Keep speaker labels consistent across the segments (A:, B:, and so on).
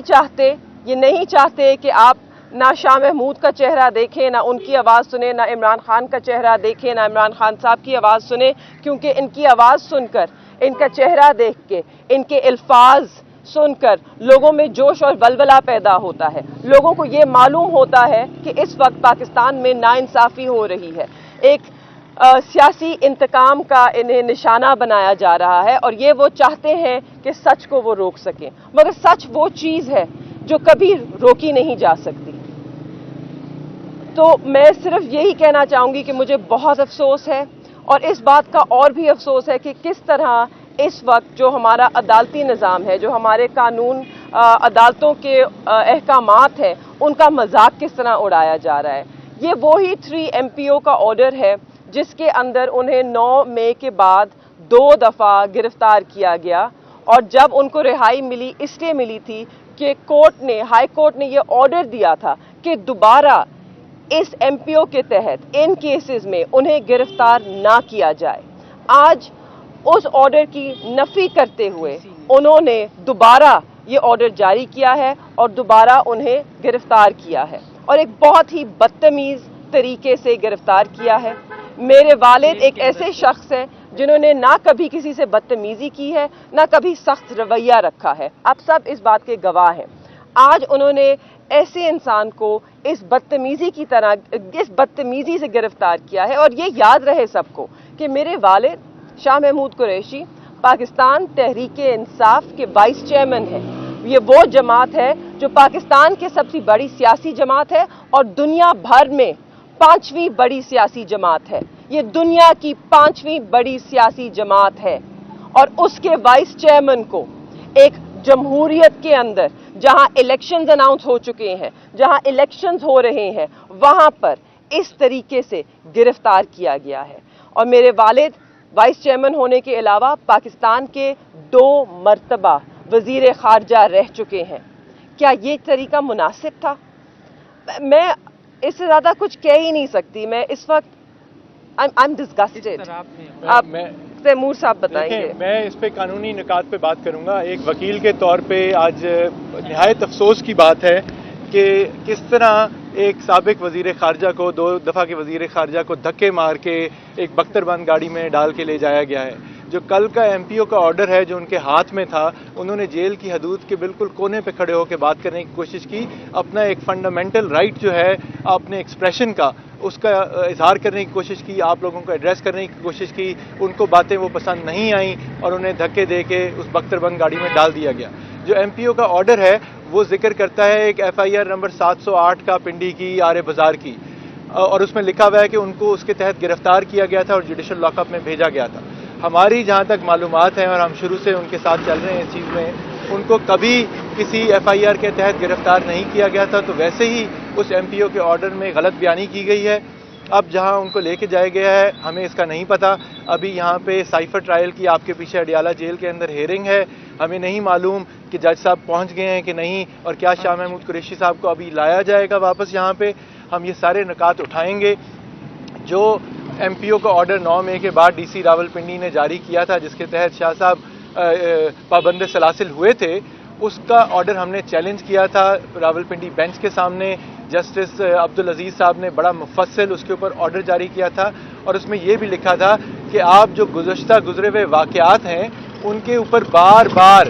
A: چاہتے، یہ نہیں چاہتے کہ آپ نہ شاہ محمود کا چہرہ دیکھیں، نہ ان کی آواز سنیں، نہ عمران خان کا چہرہ دیکھیں، نہ عمران خان صاحب کی آواز سنیں، کیونکہ ان کی آواز سن کر، ان کا چہرہ دیکھ کے، ان کے الفاظ سن کر لوگوں میں جوش اور ولولہ پیدا ہوتا ہے. لوگوں کو یہ معلوم ہوتا ہے کہ اس وقت پاکستان میں ناانصافی ہو رہی ہے. ایک سیاسی انتقام کا انہیں نشانہ بنایا جا رہا ہے، اور یہ وہ چاہتے ہیں کہ سچ کو وہ روک سکیں، مگر سچ وہ چیز ہے جو کبھی روکی نہیں جا سکتی. تو میں صرف یہی کہنا چاہوں گی کہ مجھے بہت افسوس ہے، اور اس بات کا اور بھی افسوس ہے کہ کس طرح اس وقت جو ہمارا عدالتی نظام ہے، جو ہمارے قانون عدالتوں کے احکامات ہیں، ان کا مذاق کس طرح اڑایا جا رہا ہے. یہ وہی 3 MPO کا آرڈر ہے جس کے اندر انہیں 9 مئی کے بعد 2 دفعہ گرفتار کیا گیا، اور جب ان کو رہائی ملی اس لیے ملی تھی کہ ہائی کورٹ نے یہ آرڈر دیا تھا کہ دوبارہ اس MPO کے تحت ان کیسز میں انہیں گرفتار نہ کیا جائے. آج اس آرڈر کی نفی کرتے ہوئے انہوں نے دوبارہ یہ آرڈر جاری کیا ہے اور دوبارہ انہیں گرفتار کیا ہے، اور ایک بہت ہی بدتمیز طریقے سے گرفتار کیا ہے. میرے والد ایک ایسے شخص ہیں جنہوں نے نہ کبھی کسی سے بدتمیزی کی ہے، نہ کبھی سخت رویہ رکھا ہے. آپ سب اس بات کے گواہ ہیں. آج انہوں نے ایسے انسان کو اس بدتمیزی سے گرفتار کیا ہے. اور یہ یاد رہے سب کو کہ میرے والد شاہ محمود قریشی پاکستان تحریک انصاف کے وائس چیئرمین ہیں. یہ وہ جماعت ہے جو پاکستان کی سب سے بڑی سیاسی جماعت ہے اور دنیا بھر میں 5ویں بڑی سیاسی جماعت ہے. یہ دنیا کی 5ویں بڑی سیاسی جماعت ہے، اور اس کے وائس چیئرمین کو ایک جمہوریت کے اندر جہاں الیکشنز اناؤنس ہو چکے ہیں، جہاں الیکشنز ہو رہے ہیں، وہاں پر اس طریقے سے گرفتار کیا گیا ہے. اور میرے والد وائس چیئرمین ہونے کے علاوہ پاکستان کے 2 مرتبہ وزیر خارجہ رہ چکے ہیں. کیا یہ طریقہ مناسب تھا؟ میں اس سے زیادہ کچھ کہہ ہی نہیں سکتی. میں اس وقت I'm disgusted. آپ تیمور صاحب بتائیں گے.
B: میں اس پہ قانونی نکات پہ بات کروں گا. ایک وکیل کے طور پہ آج نہایت افسوس کی بات ہے کہ کس طرح ایک سابق وزیر خارجہ کو 2 دفعہ کے وزیر خارجہ کو دھکے مار کے ایک بختر بند گاڑی میں ڈال کے لے جایا گیا ہے. جو کل کا MPO کا آرڈر ہے جو ان کے ہاتھ میں تھا، انہوں نے جیل کی حدود کے بالکل کونے پہ کھڑے ہو کے بات کرنے کی کوشش کی. اپنا ایک فنڈامنٹل رائٹ جو ہے اپنے ایکسپریشن کا، اس کا اظہار کرنے کی کوشش کی، آپ لوگوں کو ایڈریس کرنے کی کوشش کی. ان کو باتیں وہ پسند نہیں آئیں اور انہیں دھکے دے کے اس بختر بند گاڑی میں ڈال دیا گیا. جو MPO کا آرڈر ہے وہ ذکر کرتا ہے ایک FIR نمبر 708 کا پنڈی کی آرے بازار کی، اور اس میں لکھا ہوا ہے کہ ان کو اس کے تحت گرفتار کیا گیا تھا اور جوڈیشل لاک اپ میں بھیجا گیا تھا. ہماری جہاں تک معلومات ہیں اور ہم شروع سے ان کے ساتھ چل رہے ہیں اس چیز میں، ان کو کبھی کسی FIR کے تحت گرفتار نہیں کیا گیا تھا. تو ویسے ہی اس MPO کے آرڈر میں غلط بیانی کی گئی ہے. اب جہاں ان کو لے کے جایا گیا ہے ہمیں اس کا نہیں پتا. ابھی یہاں پہ سائفر ٹرائل کی آپ کے پیچھے اڈیالہ جیل کے اندر ہیئرنگ ہے. ہمیں نہیں معلوم کہ جج صاحب پہنچ گئے ہیں کہ نہیں، اور کیا شاہ محمود قریشی صاحب کو ابھی لایا جائے گا واپس یہاں پہ. ہم یہ سارے نکات اٹھائیں گے. جو MPO کا آرڈر 9 مئی کے بعد DC راولپنڈی نے جاری کیا تھا، جس کے تحت شاہ صاحب پابند سلاسل ہوئے تھے، اس کا آرڈر ہم نے چیلنج کیا تھا راولپنڈی بینچ کے سامنے. جسٹس عبدالعزیز صاحب نے بڑا مفصل اس کے اوپر آرڈر جاری کیا تھا، اور اس میں یہ بھی لکھا تھا کہ آپ جو گزرے ہوئے واقعات ہیں ان کے اوپر بار بار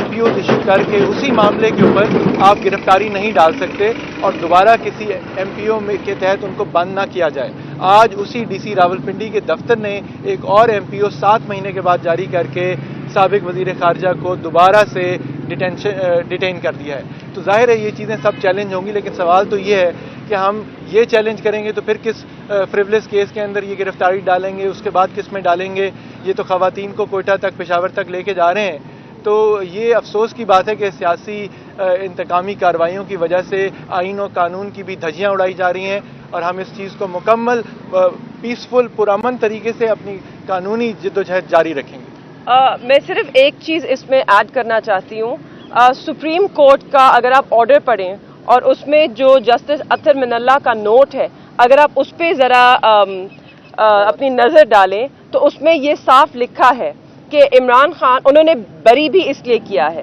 B: MPO ایشو کر کے اسی معاملے کے اوپر آپ گرفتاری نہیں ڈال سکتے اور دوبارہ کسی MPO کے تحت ان کو بند نہ کیا جائے. آج اسی DC راولپنڈی کے دفتر نے ایک اور MPO 7 مہینے کے بعد جاری کر کے سابق وزیر خارجہ کو دوبارہ سے ڈیٹین کر دیا ہے. تو ظاہر ہے یہ چیزیں سب چیلنج ہوں گی، لیکن سوال تو یہ ہے کہ ہم یہ چیلنج کریں گے تو پھر کس فریولس کیس کے اندر یہ گرفتاری ڈالیں گے، اس کے بعد کس میں ڈالیں گے. یہ تو خواتین کو کوئٹہ تک، پشاور تک لے کے جا رہے ہیں. تو یہ افسوس کی بات ہے کہ سیاسی انتقامی کارروائیوں کی وجہ سے آئین و قانون کی بھی دھجیاں اڑائی جا رہی ہیں، اور ہم اس چیز کو مکمل پیسفل پرامن طریقے سے اپنی قانونی جدوجہد جاری رکھیں گے.
A: میں صرف ایک چیز اس میں ایڈ کرنا چاہتی ہوں. سپریم کورٹ کا اگر آپ آرڈر پڑھیں اور اس میں جو جسٹس اطہر من اللہ کا نوٹ ہے، اگر آپ اس پہ ذرا اپنی نظر ڈالیں تو اس میں یہ صاف لکھا ہے کہ عمران خان انہوں نے بری بھی اس لیے کیا ہے